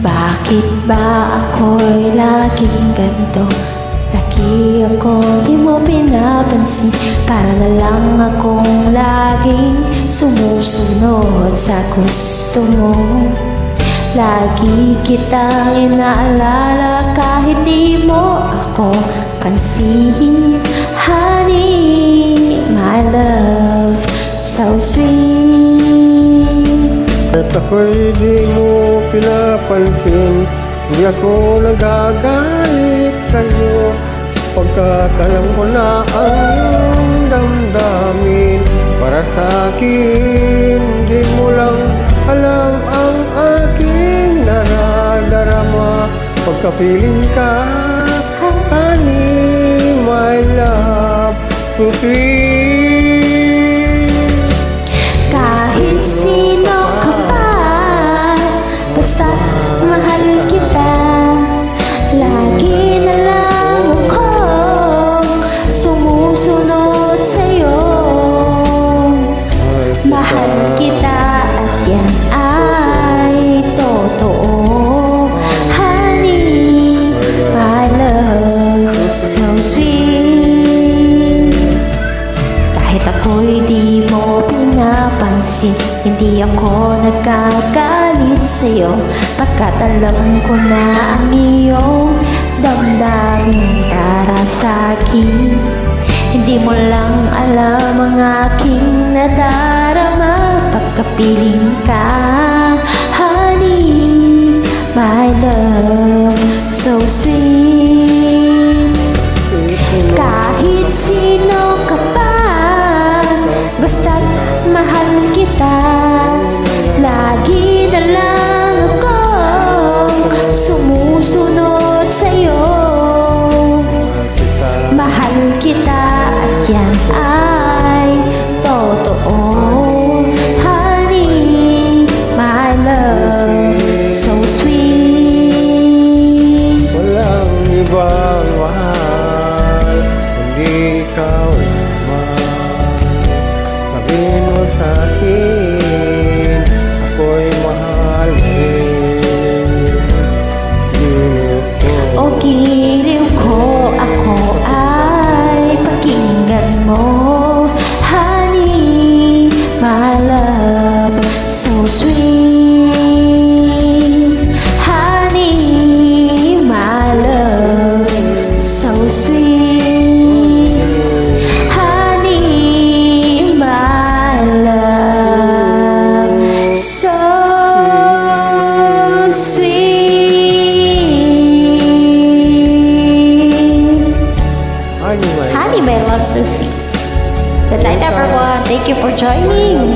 Bakit ba ako'y laging ganito? Lagi ako di mo pinapansin. Para na lang akong laging sumusunod sa gusto mo. Lagi kitang inaalala kahit di mo ako pansin. Honey, my love, so sweet. At ako'y di mo pinapansin, hindi ako nagagalit sa'yo. Pagkakalam ko na ang iyong damdamin para sa'kin, di mo lang alam ang aking naradarama. Pagkapiling ka, honey, my love, so sweet. Kahit sino ka pa, basta mahal kita. Lagi na lang akong sumusunod sa'yo. Mahal kita at yan ay totoo. Honey, my love, so sweet. Kahit ako'y di mo pinapansin, hindi ako nagkagalit sa'yo. Pagkat alam ko na ang iyong damdamin para sa'kin. Hindi mo lang alam ang aking nadarama. Pagkapiling ka, honey, my love, so sweet. Kahit sino ka pa, basta't mahal kita. Lagi na lang akong sumusunod sa'yo. Mahal kita at yan ay totoo. Honey, my love, so sweet. Walang ibang mahal, kundi ikaw naman. Sabihin mo sa'kin, ako'y mahal din. O giliw ko, ako ay pakinggan mo. Honey, my love, so sweet. Honey, my love, so sweet. Honey, my love, so sweet. Honey, my love, so sweet. Good night, everyone. Thank you for joining.